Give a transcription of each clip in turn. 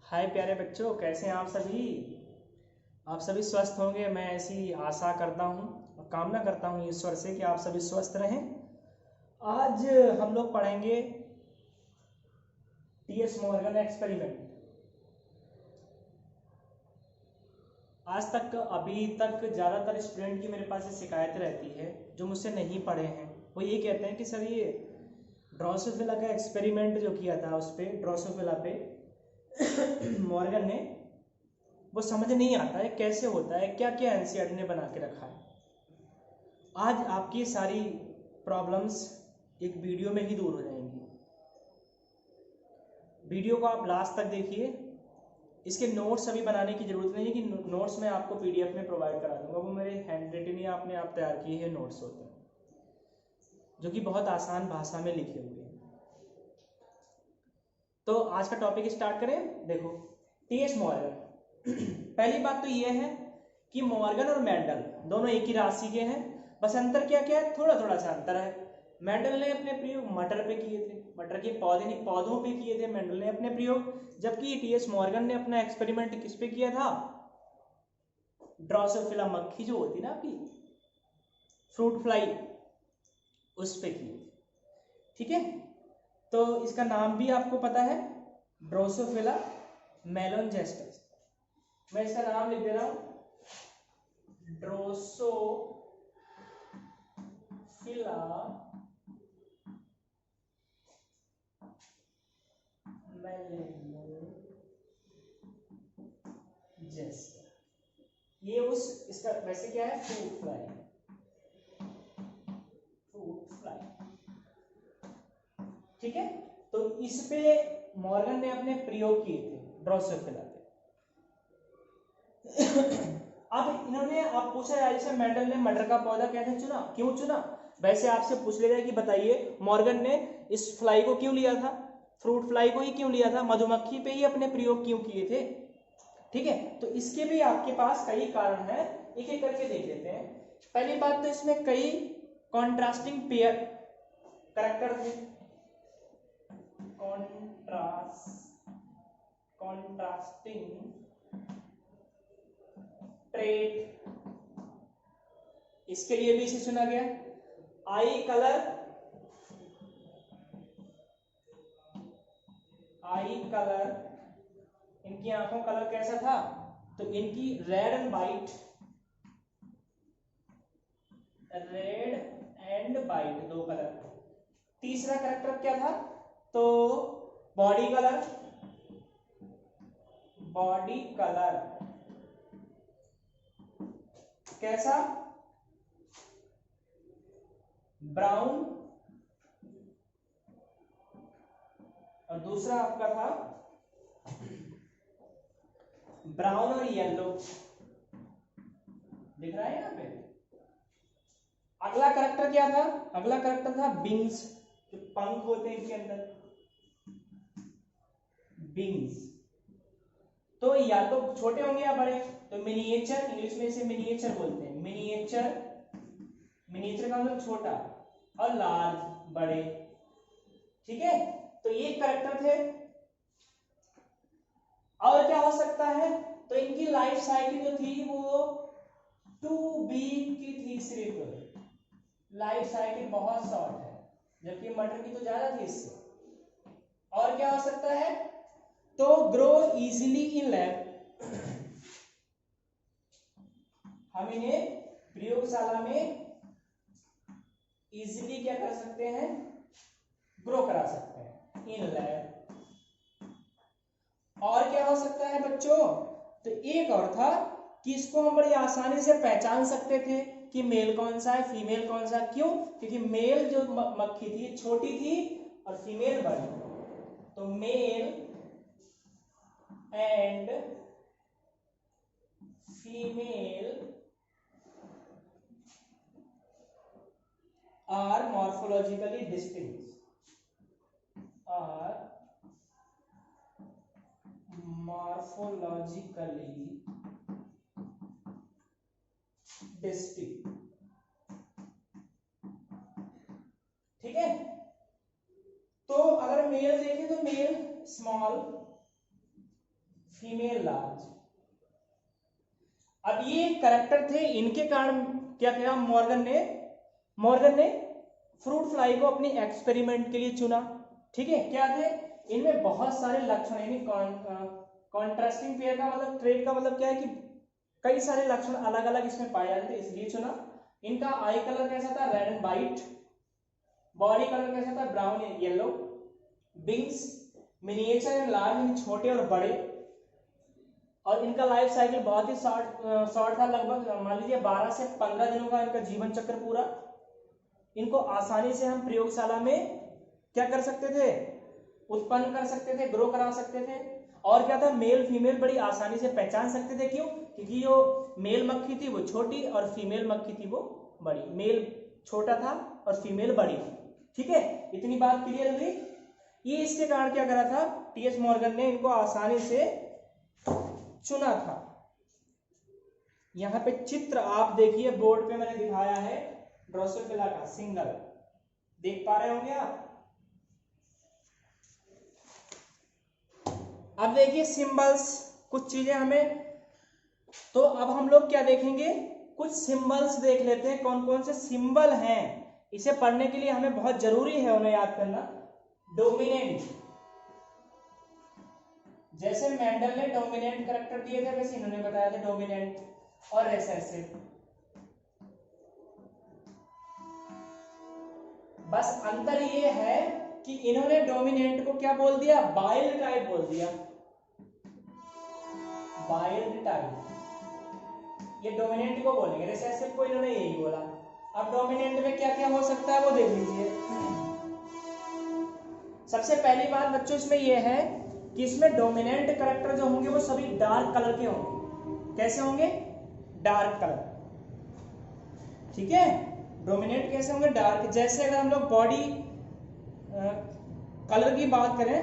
हाय प्यारे बच्चों, कैसे हैं आप सभी। आप सभी स्वस्थ होंगे, मैं ऐसी आशा करता हूँ और कामना करता हूँ ईश्वर से कि आप सभी स्वस्थ रहें। आज हम लोग पढ़ेंगे टीएस मॉर्गन एक्सपेरिमेंट। आज तक अभी तक ज़्यादातर स्टूडेंट की मेरे पास ये शिकायत रहती है जो मुझसे नहीं पढ़े हैं। वो ये कहते हैं कि सर ये ड्रोसोफिला का एक्सपेरिमेंट जो किया था उस पर ड्रोसोफिला पे मॉर्गन ने, वो समझ नहीं आता है कैसे होता है, क्या क्या एनसीईआरटी ने बना के रखा है। आज आपकी सारी प्रॉब्लम्स एक वीडियो में ही दूर हो जाएंगी। वीडियो को आप लास्ट तक देखिए। इसके नोट्स अभी बनाने की जरूरत नहीं है कि नोट्स मैं आपको पीडीएफ में प्रोवाइड करा दूंगा। वो मेरे हैंड रिटन या अपने आप तैयार किए हैं नोट्स होते हैं जो कि बहुत आसान भाषा में लिखे हुए हैं। तो आज का टॉपिक स्टार्ट करें। देखो, टीएस मॉर्गन पहली बात तो ये है कि मॉर्गन और मेंडल दोनों एक ही राशि के हैं, बस अंतर क्या क्या है, थोड़ा थोड़ा सा अंतर है। मेंडल ने अपने प्रयोग मटर पे किए थे, मटर के पौधे नहीं पौधों पे किए थे मेंडल ने अपने प्रयोग, जबकि टीएस मॉर्गन ने अपना एक्सपेरिमेंट किस पे किया था, ड्रोसोफिला मक्खी जो होती ना आपकी फ्रूट फ्लाई, उस पे किए थे। ठीक है, तो इसका नाम भी आपको पता है, ड्रोसोफिला मेलोनजेस्टस। मैं इसका नाम लिख दे रहा हूं, ड्रोसोफिला मेलोनजेस्टस। ये उस इसका वैसे क्या है, फ्रूट फ्लाई, फ्रूट फ्लाई। ठीक है, तो इस पे मॉर्गन ने अपने प्रयोग किए थे ड्रोसोफिला पे। अब इन्होंने आप पूछा जाए जैसे मेंडल ने मटर का पौधा कैसे चुना, क्यों चुना, वैसे आपसे पूछ ले जाए कि बताइए मॉर्गन ने इस फ्लाई को क्यों लिया था, फ्रूट फ्लाई को ही क्यों लिया था, मधुमक्खी पे ही अपने प्रयोग क्यों किए थे। ठीक है, तो इसके भी आपके पास कई कारण है, एक एक करके देख लेते हैं। पहली बात तो इसमें कई कॉन्ट्रास्टिंग पेयर करेक्टर थे, कॉन्ट्रास्टिंग ट्रेट, इसके लिए भी इसे चुना गया। आई कलर, इनकी आंखों कलर कैसा था, तो इनकी रेड एंड वाइट, दो कलर। तीसरा करेक्टर क्या था, तो बॉडी कलर, कैसा, ब्राउन, और दूसरा आपका था ब्राउन और येलो, दिख रहा है यहां पे। अगला करेक्टर क्या था, अगला करेक्टर था विंग्स, जो पंख होते हैं इनके अंदर, विंग्स। तो या तो छोटे होंगे या बड़े, तो मिनिएचर, इंग्लिश में इसे मिनिएचर बोलते हैं, मिनिएचर का मतलब छोटा, और लार्ज बड़े। ठीक है, तो ये करेक्टर थे। और क्या हो सकता है, तो इनकी लाइफ साइकिल जो थी वो 2 वीक की थी, सिर्फ लाइफ साइकिल बहुत शॉर्ट है, जबकि मटर की तो ज्यादा थी इससे। और क्या हो सकता है, तो ग्रो इजीली इन लैब, हम इन्हें प्रयोगशाला में इजीली क्या कर सकते हैं, ग्रो करा सकते हैं इन लैब। और क्या हो सकता है बच्चों, तो एक और था कि इसको हम बड़ी आसानी से पहचान सकते थे कि मेल कौन सा है, फीमेल कौन सा। क्यों, क्योंकि मेल जो मक्खी थी छोटी थी और फीमेल बड़ी, तो male and female are morphologically distinct, ठीक है, तो अगर मेल देखें तो मेल स्मॉल, फीमेल लार्ज। अब ये कैरेक्टर थे, इनके कारण क्या किया मॉर्गन ने फ्रूट फ्लाई को अपनी एक्सपेरिमेंट के लिए चुना। ठीक है, क्या थे इनमें बहुत सारे लक्षण, यानी कॉन्ट्रास्टिंग पेयर का मतलब ट्रेड का मतलब क्या है कि कई सारे लक्षण अलग अलग इसमें पाए जाते थे, इसलिए चुना। इनका आई कलर कैसा था, red and white. Body colour कैसा था, brown and yellow. Wings miniature and large, यानी छोटे और बड़े। और इनका लाइफ साइकिल बहुत ही शॉर्ट था, लगभग मान लीजिए 12 से 15 दिनों का इनका जीवन चक्र पूरा। इनको आसानी से हम प्रयोगशाला में क्या कर सकते थे, उत्पन्न कर सकते थे, ग्रो करा सकते थे। और क्या था, मेल फीमेल बड़ी आसानी से पहचान सकते थे। क्यों? क्योंकि जो मेल मक्खी थी वो छोटी और फीमेल मक्खी थी वो बड़ी। मेल छोटा था और फीमेल बड़ी थी। ठीक है, इतनी बात क्लियर हुई। ये इसके कारण क्या करा था, टीएच मॉर्गन ने इनको आसानी से चुना था। यहां पे चित्र आप देखिए, बोर्ड पे मैंने दिखाया है ड्रोसोफिला का सिंगल, देख पा रहे होंगे आप। अब देखिए सिंबल्स, कुछ चीजें हमें, तो अब हम लोग क्या देखेंगे, कुछ सिंबल्स देख लेते हैं, कौन कौन से सिंबल हैं। इसे पढ़ने के लिए हमें बहुत जरूरी है उन्हें याद करना। डोमिनेंट, जैसे मेंडल ने डोमिनेंट कैरेक्टर दिए थे वैसे इन्होंने बताया था डोमिनेंट। और रिसेसिव, बस अंतर ये है कि इन्होंने डोमिनेंट को क्या बोल दिया, वाइल्ड टाइप बोल दिया, वाइल्ड टाइप। ये डोमिनेंट को बोलेंगे, रिसेसिव को इन्होंने यही बोला। अब डोमिनेंट में क्या क्या हो सकता है वो देख लीजिए। सबसे पहली बात बच्चों इसमें यह है कि इसमें डोमिनेंट कैरेक्टर जो होंगे वो सभी डार्क कलर के होंगे। कैसे होंगे, डार्क कलर। ठीक है, डोमिनेंट कैसे होंगे, डार्क। जैसे अगर हम लोग बॉडी कलर की बात करें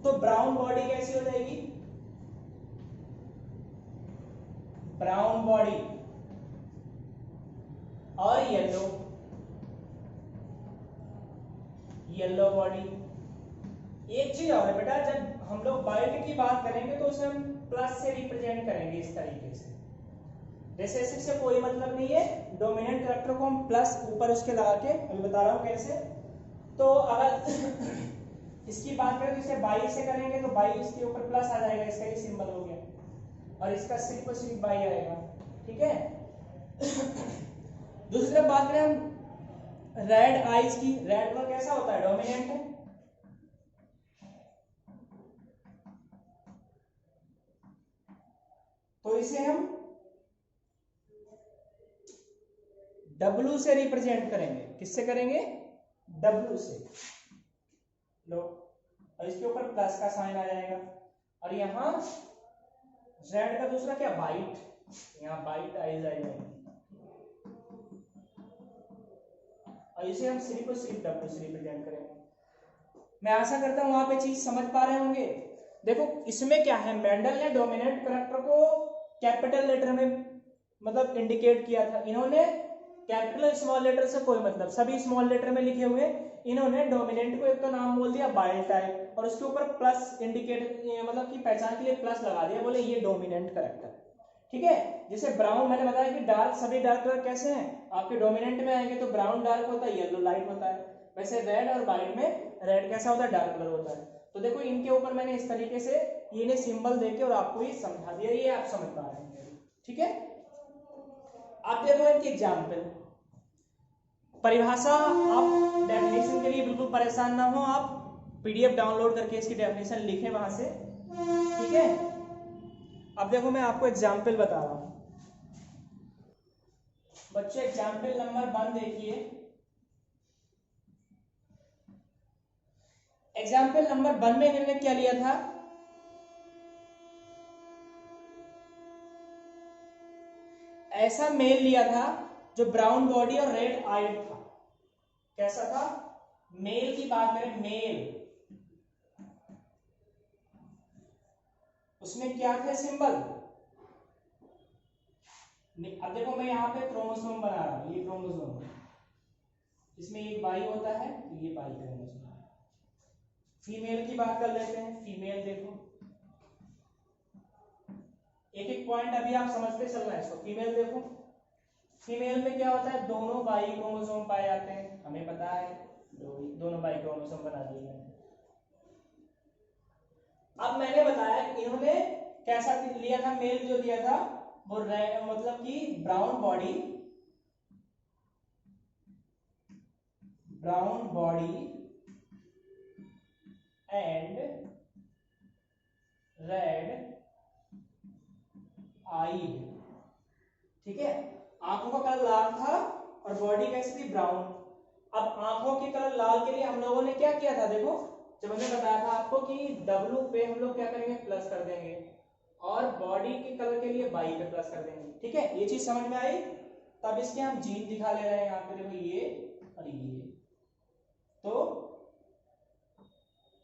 तो ब्राउन बॉडी कैसी हो जाएगी, ब्राउन बॉडी। और येलो, येलो बॉडी। एक चीज और है बेटा, जब हम लोग वाइट की बात करेंगे तो उसे हम प्लस से रिप्रेजेंट करेंगे इस तरीके से। रिसेसिव से कोई मतलब नहीं है, डोमिनेंट कैरेक्टर को हम प्लस ऊपर उसके लगा के, अभी बता रहा हूं कैसे। तो अगर इसकी बात करें तो इसे 22 से करेंगे तो 22 के ऊपर प्लस आ जाएगा, इसका ये सिंबल हो गया, और इसका सिर्फ और सिर्फ 22 आएगा। ठीक है। दूसरी तरफ बात करें हम रेड आइज की, रेड कलर कैसा होता है, डोमिनेंट है। तो इसे हम W से रिप्रेजेंट करेंगे। किससे करेंगे, W से। लो, और इसके ऊपर प्लस का साइन आ जाएगा। और यहां रेड का दूसरा क्या, वाइट, यहां वाइट आइज आ जाएगी। और इसे हम सिर्फ और सिर्फ W से रिप्रेजेंट करेंगे। मैं आशा करता हूं आप ये चीज समझ पा रहे होंगे। देखो इसमें क्या है, मेंडल ने डोमिनेंट कैरेक्टर को कैपिटल लेटर में मतलब इंडिकेट किया था, इन्होंने कैपिटल स्मॉल लेटर से कोई मतलब, सभी स्मॉल लेटर में लिखे हुए। इन्होंने डोमिनेंट को एक तो नाम बोल दिया वाइल्ड टाइप, और उसके ऊपर प्लस इंडिकेट मतलब कि पहचान के लिए प्लस लगा दिया, बोले ये डोमिनेंट कैरेक्टर। ठीक है, जैसे ब्राउन मैंने बताया कि डार्क, सभी डार्क कलर कैसे हैं आपके डोमिनेंट में आएंगे, तो ब्राउन डार्क होता है, येलो लाइट होता है। वैसे रेड और वाइट में रेड कैसा होता है, डार्क कलर होता है। तो देखो इनके ऊपर मैंने इस तरीके से इन्हें सिंबल देके और आपको ये समझा दिया, ये आप समझ पा रहे हैं। ठीक है, आप देखो इनकी एग्जाम्पल, परिभाषा, आप डेफिनेशन के लिए बिल्कुल परेशान ना हो, आप पीडीएफ डाउनलोड करके इसकी डेफिनेशन लिखें वहां से। ठीक है, अब देखो मैं आपको एग्जाम्पल बता रहा हूं बच्चों। एग्जाम्पल नंबर 1 देखिए। एग्जाम्पल नंबर 1 में इन्होंने क्या लिया था, ऐसा मेल लिया था जो ब्राउन बॉडी और रेड आइड था। कैसा था, मेल की बात करें, मेल, उसमें क्या थे सिंबल। अब देखो मैं यहाँ पे क्रोमोसोम बना रहा हूं, ये क्रोमोसोम, इसमें एक बाई होता है, तो ये बाई क्रोमोसोम। फीमेल की बात कर लेते हैं, फीमेल देखो, एक एक पॉइंट अभी आप समझते चलना है इसको। फीमेल देखो, फीमेल में क्या होता है, दोनों बाई क्रोमोसोम पाए जाते हैं, हमें पता है, दोनों बाई क्रोमोसोम बना दिए मैंने। अब मैंने बताया इन्होंने कैसा लिया था, मेल जो लिया था वो मतलब कि ब्राउन बॉडी एंड रेड आई, ठीक है। आंखों का कलर लाल था और बॉडी कैसी थी, ब्राउन। अब आंखों के कलर लाल के लिए हम लोगों ने क्या किया था, देखो जब हमने बताया था आपको कि W पे हम लोग क्या करेंगे, प्लस कर देंगे, और बॉडी के कलर के लिए बाई पे प्लस कर देंगे, ठीक है। ये चीज समझ में आई। तब इसके हम जीन दिखा ले रहे हैं यहाँ पे, देखो ये और ये, तो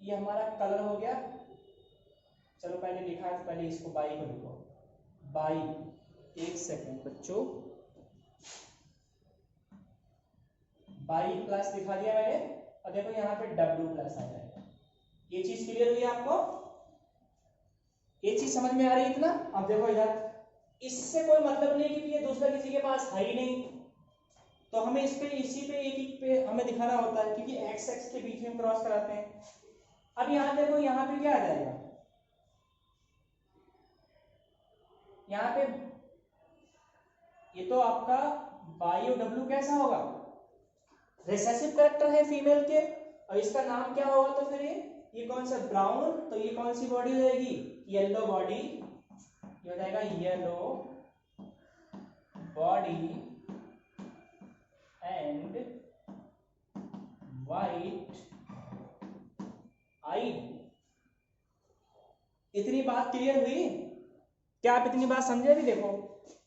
ये हमारा कलर हो गया। चलो पहले लिखा है तो पहले इसको बाई को लिखो, बाई, एक सेकंड बच्चों, बाई प्लस दिखा दिया मैंने, और देखो यहाँ पे W प्लस आ जाएगा। ये चीज क्लियर हुई आपको, ये चीज समझ में आ रही है इतना। अब देखो इधर, इससे कोई मतलब नहीं कि ये दूसरा किसी के पास है ही नहीं, तो हमें इस पे इसी पे एक एक पे हमें दिखाना होता है, क्योंकि एक्स एक्स के बीच में क्रॉस कराते हैं। अब यहाँ देखो, यहाँ पे क्या आ जाएगा, यहाँ पे ये तो आपका बाई और W कैसा होगा, रिसेसिव कैरेक्टर है फीमेल के, और इसका नाम क्या होगा, तो फिर ये कौन सा, ब्राउन, तो ये कौन सी बॉडी हो जाएगी, येलो बॉडी, ये हो जाएगा येलो बॉडी एंड वाइट आई। इतनी बात क्लियर हुई क्या, आप इतनी बात समझे भी। देखो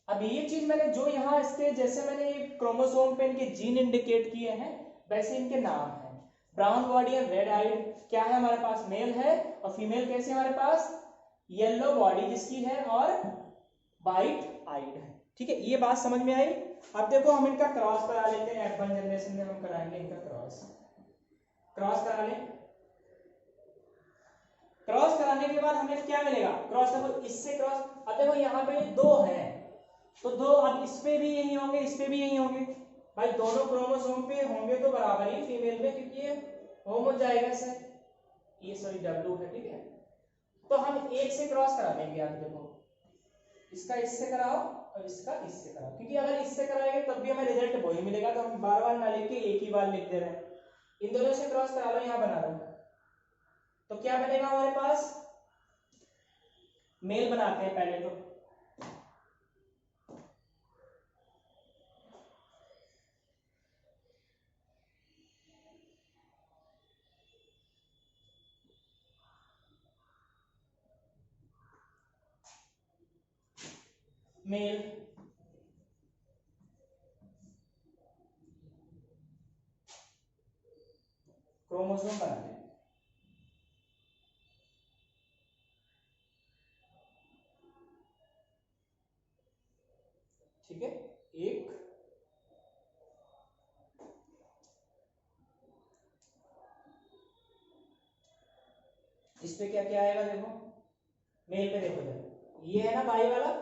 अब ये चीज मैंने जो यहाँ इसके जैसे मैंने ये क्रोमोसोम पे इनके जीन इंडिकेट किए हैं, वैसे इनके नाम है। ब्राउन बॉडी और रेड आइड क्या है हमारे पास, मेल है, और फीमेल कैसे हमारे पास, येलो बॉडी जिसकी है और वाइट आइड है, ठीक है। ये बात समझ में आई। अब देखो हम इनका क्रॉस करा लेते हैं, F1 जनरेशन में हम कराएंगे इनका क्रॉस करा लें। क्रॉस कराने के बाद हमें क्या मिलेगा, क्रॉस देखो इससे क्रॉस, अब देखो यहाँ पे दो है, तो दो, अब इस पे भी यही होंगे, इस पे भी यही होंगे, भाई दोनों क्रोमोसोम पे होंगे तो बराबर ही फीमेल में, क्योंकि ये होम हो जाएगा इससे, ये सॉरी W है, ठीक है। तो हम एक से क्रॉस करा लेंगे, आप देखो इसका इससे कराओ और इसका इससे कराओ, क्योंकि अगर इससे कराएंगे तब भी हमें रिजल्ट वही मिलेगा, तो हम बार बार ना लिख के एक ही बार लिख दे रहे हैं। इन दोनों से क्रॉस करा लो, यहाँ बना लो, तो क्या बनेगा हमारे पास, मेल बनाते हैं पहले तो, मेल, क्रोमोसोम बनाते हैं, ठीक है। एक इस पे क्या क्या आएगा, देखो मेल पे देखो, देखो ये है ना बाई वाला,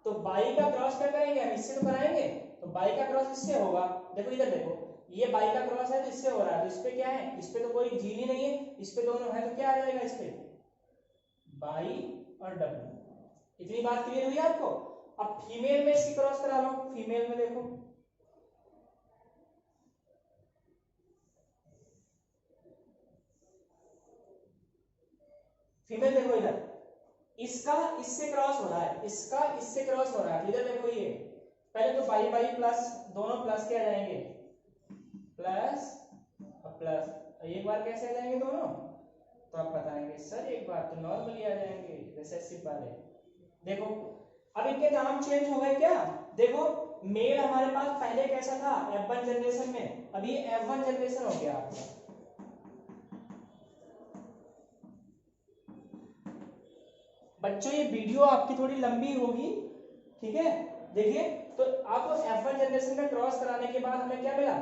तो बाई का क्रॉस क्या करेंगे हम, इससे तो कराएंगे, तो बाई का क्रॉस इससे होगा, देखो इधर देखो, ये बाई का क्रॉस है तो इससे हो रहा है, तो इस पे क्या है, इस पे तो कोई जीन ही नहीं है, इस पे दोनों है, तो क्या आ जाएगा इस पे, बाई और W। इतनी बात क्लियर हुई आपको। अब फीमेल में इसकी क्रॉस करा लो, फीमेल में देखो, फीमेल देखो इधर, इसका इससे क्रॉस हो रहा है, इसका इससे क्रॉस हो रहा है, इधर देखो ये पहले तो बाई बाई प्लस, दोनों प्लस के आ जाएंगे, प्लस और प्लस, एक बार कैसे आ जाएंगे दोनों, तो आप बताएंगे सर एक बार तो नॉर्मली आ जाएंगे, रिसेसिव वाले। देखो अब इनके नाम चेंज हो गए क्या, देखो मेल हमारे पास पहले कैसा था F1 जनरेशन में, अभी F1 जनरेशन हो गया आपका। बच्चों ये वीडियो आपकी थोड़ी लंबी होगी, ठीक है। देखिए तो आपको F1 जनरेशन में क्रॉस कराने के बाद हमें क्या मिला,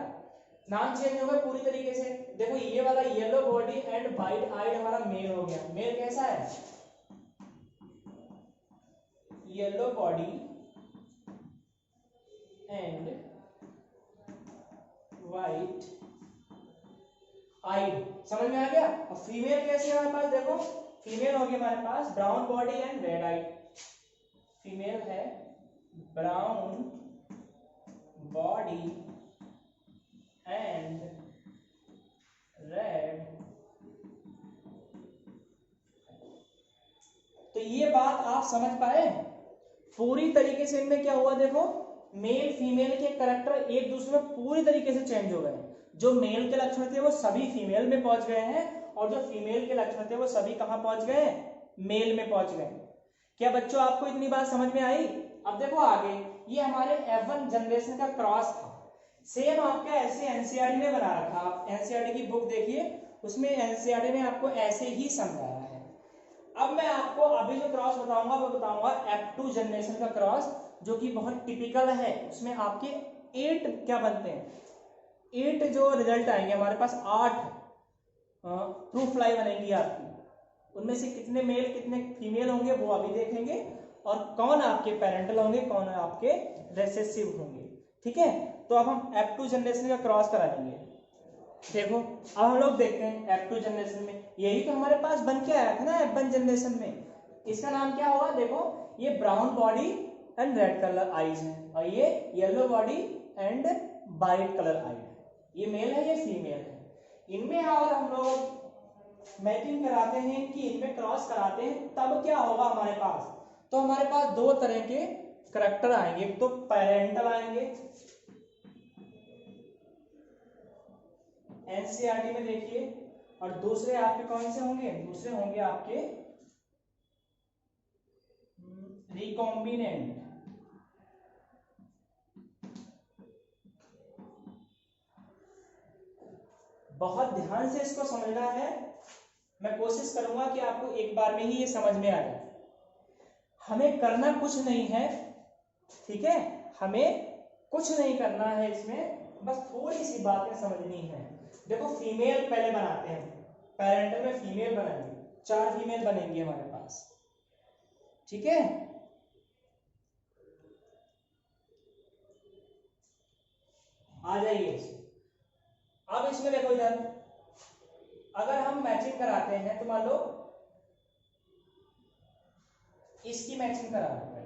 नाम चेंज हो गया पूरी तरीके से। देखो ये वाला yellow body and white eyed हमारा मेल हो गया, मेल कैसा है, yellow body and white eyed. समझ में आ गया। अब फीमेल कैसे है हमारे पास, देखो फीमेल होगी हमारे पास brown body and red eyed. Female है ब्राउन बॉडी एंड रेड। तो ये बात आप समझ पाए पूरी तरीके से। इनमें क्या हुआ देखो, मेल फीमेल के कैरेक्टर एक दूसरे में पूरी तरीके से चेंज हो गए। जो मेल के लक्षण थे वो सभी फीमेल में पहुंच गए हैं और जो फीमेल के लक्षण थे वो सभी कहां पहुंच गए, मेल में पहुंच गए। क्या बच्चों आपको इतनी बात समझ में आई। अब देखो आगे, ये हमारे F1 जनरेशन का क्रॉस था। सेम आपका ऐसे एनसीईआरटी ने बना रखा। आप एनसीईआरटी की बुक देखिए, उसमें एनसीईआरटी ने आपको ऐसे ही समझाया है। अब मैं आपको अभी जो क्रॉस बताऊंगा वो बताऊंगा F2 जनरेशन का क्रॉस, जो कि बहुत टिपिकल है। उसमें आपके 8 क्या बनते हैं, 8 जो रिजल्ट आएंगे हमारे पास, 8 ट्रू फ्लाई बनेंगी आपकी। उनमें से कितने मेल कितने फीमेल होंगे वो अभी देखेंगे, और कौन आपके पेरेंटल होंगे कौन आपके रिसेसिव होंगे। ठीक है, तो अब हम F2 जनरेशन का क्रॉस कराएंगे। देखो अब हम लोग देखते हैं F2 जनरेशन में, यही तो हमारे पास बन के आया था ना F1 जनरेशन में। इसका नाम क्या होगा, देखो ये brown body and red colour eyes है, और ये yellow body and white colour eye है। ये मेल है, ये फीमेल है। इनमें अगर हम लोग मैचिंग कराते हैं कि इनमें क्रॉस कराते हैं, तब क्या होगा हमारे पास, तो हमारे पास दो तरह के करैक्टर आएंगे। एक तो पेरेंटल आएंगे, एनसीईआरटी में देखिए, और दूसरे आपके कौन से होंगे, दूसरे होंगे आपके रिकॉम्बिनेंट। बहुत ध्यान से इसको समझना है। मैं कोशिश करूंगा कि आपको एक बार में ही ये समझ में आ जाए। हमें करना कुछ नहीं है, ठीक है, हमें कुछ नहीं करना है इसमें, बस थोड़ी सी बातें समझनी है। देखो फीमेल पहले बनाते हैं, पेरेंटल में फीमेल बनाएंगे, 4 फीमेल बनेंगी हमारे पास। ठीक है, आ जाइए। अब इसमें देखो इधर, अगर हम मैचिंग कराते हैं तो मान लो इसकी मैचिंग करा रहे हैं,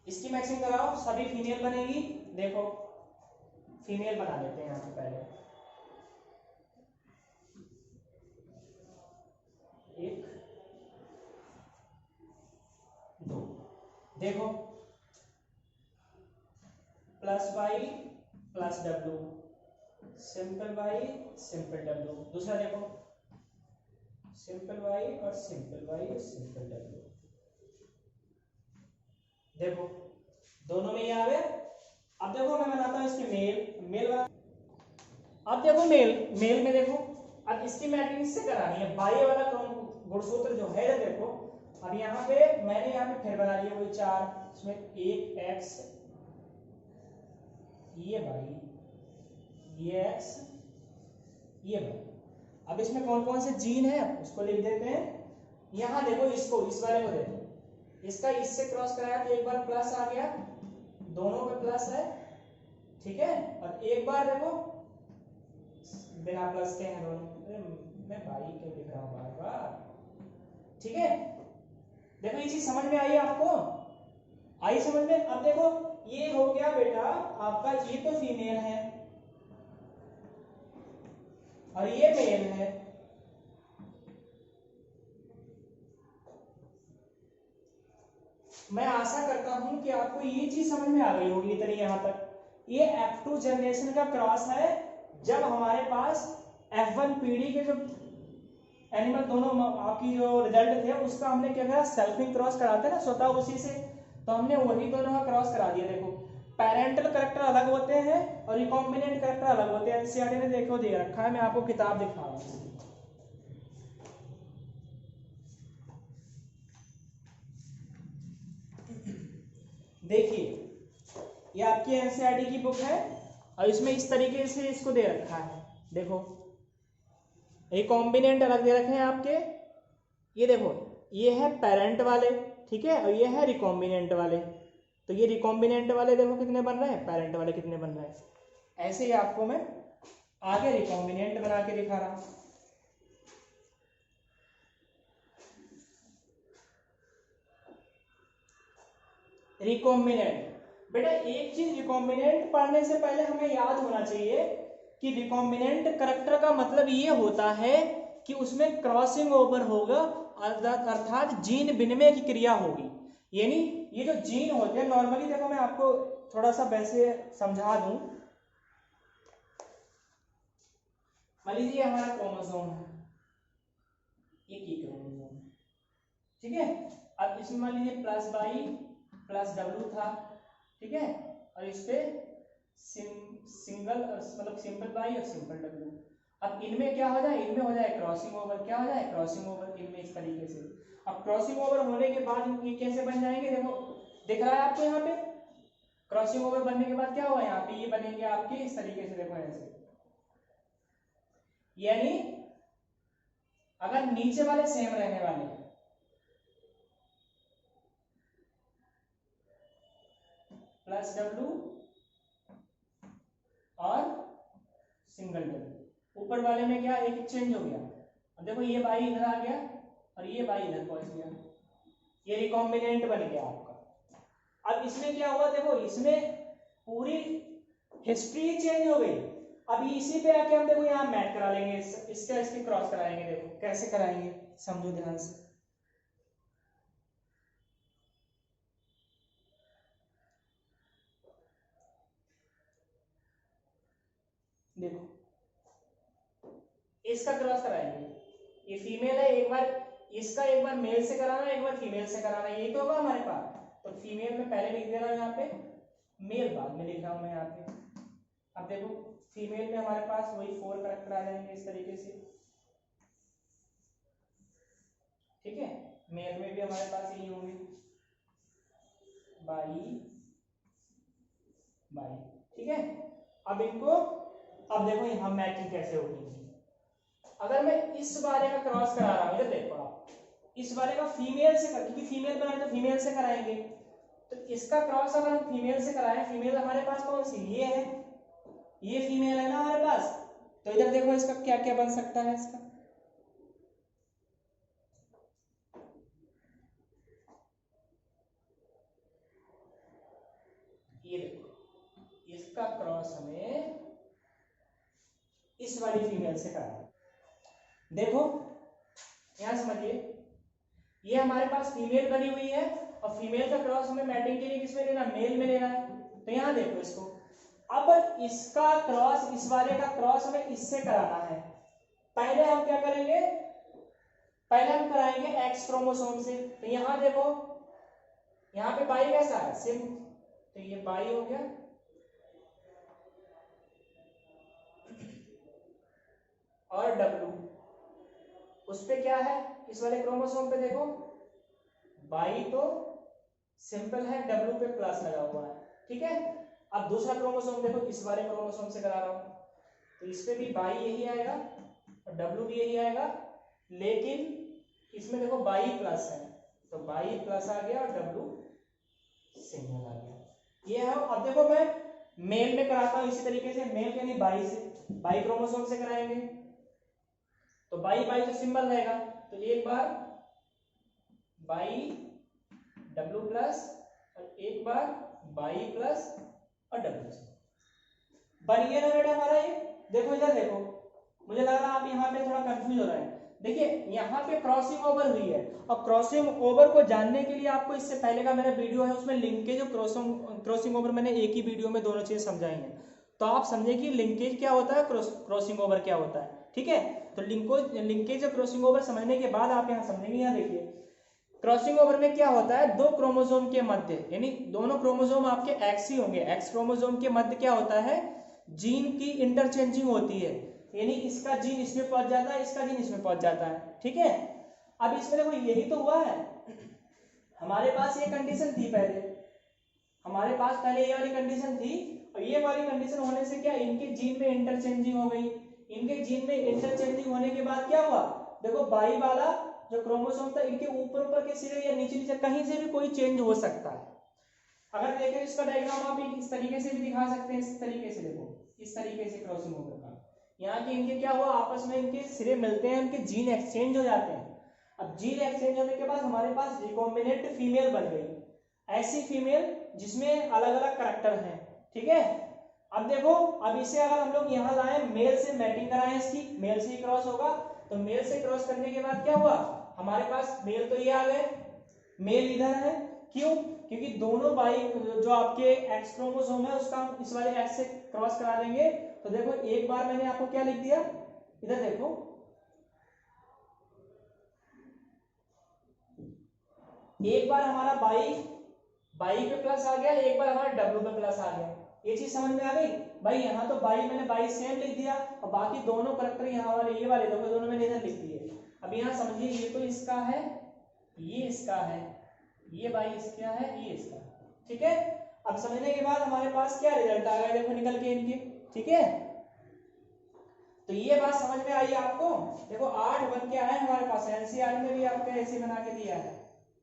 इसकी मैचिंग कराओ, सभी फीमेल बनेगी। देखो फीमेल बना लेते हैं यहां पे पहले, एक दो। देखो plus Y plus W, simple Y simple W. दूसरा देखो सिंपल वाई और सिंपल डब्ल्यू। देखो दोनों में ये आ गए। अब देखो मैं बनाता हूं इसके मेल अब देखो मेल में देखो, अब इसकी मैचिंग इससे करानी है। बाई वाला गुणसूत्र जो है, देखो अब यहाँ पे मैंने यहाँ पे फिर बना लिया वही 4, इसमें एक एक्स, ये भाई, ये एक्स, ये भाई। अब इसमें कौन कौन से जीन है उसको लिख देते हैं। यहाँ देखो इसको, इस वाले को देखो, इसका इससे क्रॉस कराया तो एक बार प्लस आ गया, दोनों पे प्लस है, ठीक है। और एक बार देखो बिना प्लस के हैं दोनों, मैं भाई क्यों लिख रहा हूं बार बार। ठीक है, देखो ये चीज समझ में आई आपको, आई समझ में। अब देखो ये हो गया बेटा आपका, ये तो फीमेल है और ये मेल है। मैं आशा करता हूं कि आपको ये चीज समझ में आ गई होगी इतनी यहां तक। ये F2 जनरेशन का क्रॉस है, जब हमारे पास F1 पीढ़ी के जो एनिमल दोनों आपकी जो रिजल्ट थे उसका हमने क्या करा, सेल्फिंग क्रॉस कराते हैं ना स्वतः उसी से, तो हमने वही दोनों का क्रॉस करा दिया। देखो पेरेंटल कैरेक्टर अलग होते हैं और रिकॉम्बिनेंट कैरेक्टर अलग होते हैं। एनसीईआरटी ने देखो दे रखा है, मैं आपको किताब दिखा रहा हूं। देखिए ये आपकी एनसीईआरटी की बुक है और इसमें इस तरीके से इसको दे रखा है। देखो रिकॉम्बिनेंट अलग दे रखे हैं आपके, ये देखो ये है पेरेंट वाले, ठीक है, और ये है रिकॉम्बिनेंट वाले। तो ये रिकॉम्बिनेंट वाले देखो कितने बन रहे हैं, पेरेंट वाले कितने बन रहे हैं। ऐसे ही आपको मैं आगे रिकॉम्बिनेंट बना के दिखा रहा हूं। रिकॉम्बिनेंट, बेटा एक चीज रिकॉम्बिनेंट पढ़ने से पहले हमें याद होना चाहिए कि रिकॉम्बिनेंट करैक्टर का मतलब ये होता है कि उसमें क्रॉसिंग ओवर होगा, अर्थात जीन विनिमय की क्रिया होगी। यानी ये जो जीन होते हैं नॉर्मली, देखो मैं आपको थोड़ा सा वैसे समझा दूं। मान लीजिए हमारा क्रोमोसोम है, एक ही क्रोमोसोम, ठीक है। अब इसमें मान लीजिए +y+w था, ठीक है, और इस पे सिंगल मतलब सिंपल y और सिंपल w। अब इनमें क्या हो जाए, इनमें हो जाए क्रॉसिंग ओवर, क्या हो जाए क्रॉसिंग ओवर इनमें, इस तरीके से। अब क्रॉसिंग ओवर होने के बाद ये कैसे बन जाएंगे, देखो दिख रहा है आपको यहाँ पे, क्रॉसिंग ओवर बनने के बाद क्या होगा, यहाँ पे ये बनेंगे आपके इस तरीके से, देखो ऐसे। यानी अगर नीचे वाले सेम रहने वाले हैं, +w और सिंगल w, ऊपर वाले में क्या एक चेंज हो गया। अब देखो ये बाई इधर आ गया और ये बाई इधर पहुंच गया, ये रिकॉम्बिनेंट बन गया आपका। अब इसमें क्या हुआ, देखो इसमें पूरी हिस्ट्री चेंज हो गई। अब इसी पे आके हम देखो यहाँ मैच करा लेंगे, इसका इसके क्रॉस कराएंगे। देखो कैसे कराएंगे, समझो ध्यान से। देखो इसका क्रॉस कराएंगे, ये फीमेल है, एक बार इसका एक बार मेल से कराना, एक बार फीमेल से कराना, यही तो होगा हमारे पास। तो फीमेल में पहले लिख दे रहा हूं यहाँ पे, मेल बाद में लिख रहा हूं मैं यहाँ पे। अब देखो फीमेल में हमारे पास वही 4 करैक्टर आ जाएंगे इस तरीके से, ठीक है। मेल में भी हमारे पास यही होंगे, बाई बाई, ठीक है। अब इनको, अब देखो यहां मैचिंग कैसे होगी। अगर मैं इस वाले का क्रॉस करा रहा हूं, इधर देखो आप, इस वाले का फीमेल से कर, क्योंकि फीमेल बनाए तो फीमेल से कराएंगे। तो इसका क्रॉस अगर हम फीमेल से कराएं, फीमेल हमारे पास कौन सी, ये है, ये फीमेल है ना हमारे पास। तो इधर देखो इसका क्या क्या बन सकता है इसका, ये देखो इसका क्रॉस हमें इस वाली फीमेल से कराना। देखो यहां समझिए, ये हमारे पास फीमेल बनी हुई है और फीमेल का क्रॉस हमें मैटिंग के लिए किसमें लेना, मेल में लेना है। तो यहां देखो इसको, अब इसका क्रॉस, इस वाले का क्रॉस हमें इससे कराना है। पहले हम क्या करेंगे, पहले हम कराएंगे एक्स क्रोमोसोम से। तो यहां देखो, यहां पे बाई कैसा है, सिम, तो ये बाई हो गया, और डब्लू उस पे क्या है, इस वाले क्रोमोसोम पे देखो बाई तो सिंपल है, डब्लू पे प्लस लगा हुआ है, ठीक है। अब दूसरा क्रोमोसोम देखो, इस वाले क्रोमोसोम से करा रहा हूं, तो इस पे भी बाई यही आएगा और डब्लू भी यही आएगा, लेकिन इसमें देखो बाई प्लस है, तो बाई प्लस आ गया और डब्लू सिंगल आ गया, ये है। अब देखो मैं मेल में कराता हूं इसी तरीके से, मेल यानी बाई से, बाई क्रोमोसोम से कराएंगे, तो बाई बाई तो सिंबल रहेगा, तो एक बार बाई डब्लू प्लस और एक बार बाई प्लस और डब्लू से बन गया ना बेटा हमारा ये। देखो इधर देखो, मुझे लग रहा है आप यहाँ पे थोड़ा कंफ्यूज हो रहे हैं। देखिए यहाँ पे क्रॉसिंग ओवर हुई है, और क्रॉसिंग ओवर को जानने के लिए आपको इससे पहले का मेरा वीडियो है, उसमें लिंकेज और क्रॉसिंग ओवर मैंने एक ही वीडियो में दोनों चीजें समझाई हैं, तो आप समझे कि लिंकेज क्या होता है, क्रॉसिंग ओवर क्या होता है, ठीक है। तो लिंकेज और क्रॉसिंग ओवर समझने के बाद आप यहाँ समझेंगे। यहाँ देखिए क्रॉसिंग ओवर में क्या होता है, दो क्रोमोसोम के मध्य, यानी दोनों क्रोमोसोम आपके एक्स ही होंगे, एक्स क्रोमोसोम के मध्य क्या होता है, जीन की इंटरचेंजिंग होती है, यानी इसका जीन इसमें पहुंच जाता है, इसका जीन इसमें पहुंच जाता है, ठीक है। अब इसमें देखो यही तो हुआ है, हमारे पास ये कंडीशन थी पहले, हमारे पास पहले ये वाली कंडीशन थी, और ये वाली कंडीशन होने से क्या इनके जीन में इंटरचेंजिंग हो गई, इनके जीन में इंटरचेंजिंग होने के बाद क्या हुआ, देखो बाई वाला जो क्रोमोसोम था इनके ऊपर ऊपर के सिरे या नीचे नीचे कहीं से भी कोई चेंज हो सकता है। अगर देखें इसका डायग्राम आप इस तरीके से भी दिखा सकते हैं, इस तरीके से देखो, इस तरीके से क्रॉसिंग ओवर का यहाँ के इनके क्या हुआ, आपस में इनके सिरे मिलते हैं, इनके जीन एक्सचेंज हो जाते हैं। अब जीन एक्सचेंज होने के बाद हमारे पास रिकॉम्बिनेंट फीमेल बन गई, ऐसी फीमेल जिसमें अलग अलग करैक्टर हैं, ठीक है। अब देखो, अब इसे अगर हम लोग यहाँ लाए, मेल से मैटिंग कराएं, इसकी मेल से ही क्रॉस होगा, तो मेल से क्रॉस करने के बाद क्या हुआ, हमारे पास मेल तो ये आ गए, मेल इधर है, क्यों, क्योंकि दोनों बाई जो आपके एक्स क्रोमोसोम है उसका हम इस वाले एक्स से क्रॉस करा देंगे। तो देखो एक बार मैंने आपको क्या लिख दिया, इधर देखो, एक बार हमारा बाई पे प्लस आ गया, एक बार हमारा डब्ल्यू पे प्लस आ गया, ये चीज समझ में आ गई भाई। यहाँ तो मैंने बाई सेम लिख दिया और बाकी दोनों करैक्टर यहाँ वाले ये वाले देखो, दोनों मैंने इधर लिख दिए। अब यहाँ समझिए, ये तो इसका है, ये इसका है, ये बाई इसका है, ये इसका, ठीक है। अब समझने के बाद हमारे पास क्या रिजल्ट आ गया, देखो निकल के इनके, ठीक है। तो ये बात समझ में आई आपको। देखो 8 बन के आया हमारे पास, एनसीईआरटी में भी आपको ऐसे बना के दिया है,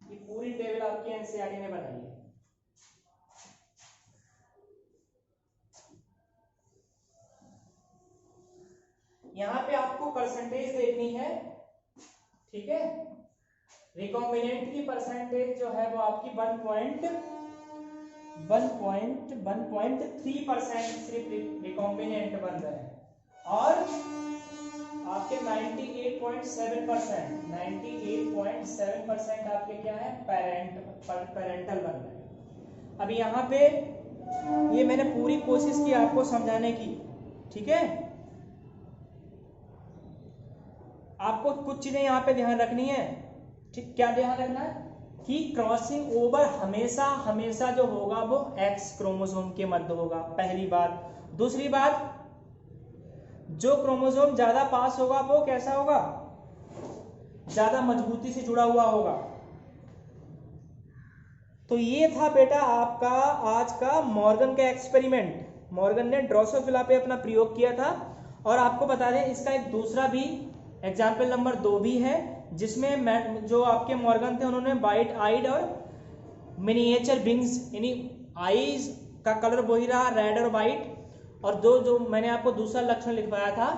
ये पूरी टेबल आपकी एनसीईआरटी ने बनाई है। यहाँ पे आपको परसेंटेज देखनी है, ठीक है। रिकॉम्बिनेंट की परसेंटेज जो है वो आपकी 1.3% सिर्फ रिकॉम्बिनेंट बन रहे हैं, और आपके 98.7% आपके क्या है, पेरेंटल बन रहे हैं। अब यहाँ पे ये मैंने पूरी कोशिश की आपको समझाने की, ठीक है। आपको कुछ चीजें यहाँ पे ध्यान रखनी है, ठीक, क्या ध्यान रखना है कि क्रॉसिंग ओवर हमेशा हमेशा जो होगा वो एक्स क्रोमोसोम के मध्य होगा, पहली बात। दूसरी बात, जो क्रोमोसोम ज्यादा पास होगा वो कैसा होगा, ज्यादा मजबूती से जुड़ा हुआ होगा। तो ये था बेटा आपका आज का मॉर्गन का एक्सपेरिमेंट। मॉर्गन ने ड्रोसोफिला पे अपना प्रयोग किया था, और आपको बता दें इसका एक दूसरा भी एग्जाम्पल नंबर 2 भी है, जिसमें जो आपके मॉर्गन थे उन्होंने वाइट आइड और मिनिएचर बिंग्स, यानी आईज का कलर वही रहा रेड और वाइट, और जो मैंने आपको दूसरा लक्षण लिखवाया था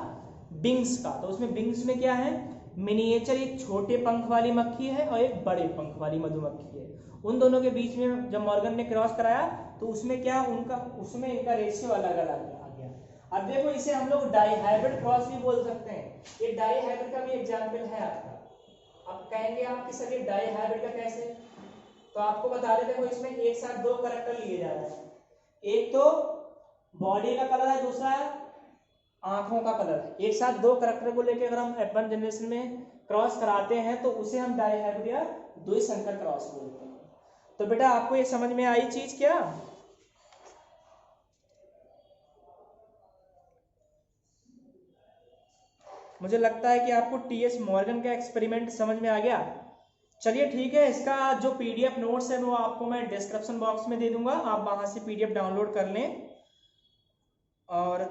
बिंग्स का, तो उसमें बिंग्स में क्या है, मिनिएचर एक छोटे पंख वाली मक्खी है और एक बड़े पंख वाली मधुमक्खी है। उन दोनों के बीच में जब मॉर्गन ने क्रॉस कराया तो उसमें क्या उसमें इनका रेशियो अलग अलग आ गया। अब देखो इसे हम लोग डाईहाइब्रिड क्रॉस भी बोल सकते हैं, ये डाईहाइब्रिड का भी एग्जाम्पल है आपका। अब कहेंगे आप कि सर ये डाईहाइब्रिड का कैसे, तो आपको बता देते, देखो इसमें एक साथ 2 कैरेक्टर लिए जा रहे हैं, एक तो बॉडी का कलर है, दूसरा आंखों का कलर है। एक साथ 2 कैरेक्टर को लेकर अगर हम F1 जनरेशन में क्रॉस कराते हैं तो उसे हम डाईहाइब्रिड या द्विसंकर क्रॉस बोलते हैं। तो बेटा आपको ये समझ में आई चीज क्या, मुझे लगता है कि आपको टीएस मॉर्गन का एक्सपेरिमेंट समझ में आ गया। चलिए ठीक है, इसका जो पीडीएफ नोट्स है वो आपको मैं डिस्क्रिप्शन बॉक्स में दे दूंगा, आप वहां से पीडीएफ डाउनलोड कर लें। और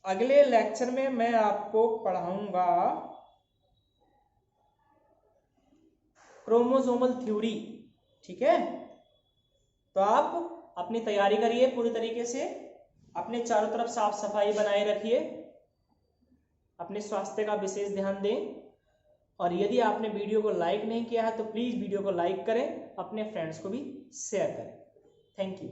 अगले लेक्चर में मैं आपको पढ़ाऊंगा क्रोमोसोमल थ्योरी, ठीक है। तो आप अपनी तैयारी करिए पूरी तरीके से, अपने चारों तरफ साफ सफाई बनाए रखिए, अपने स्वास्थ्य का विशेष ध्यान दें, और यदि आपने वीडियो को लाइक नहीं किया है तो प्लीज वीडियो को लाइक करें, अपने फ्रेंड्स को भी शेयर करें। Thank you.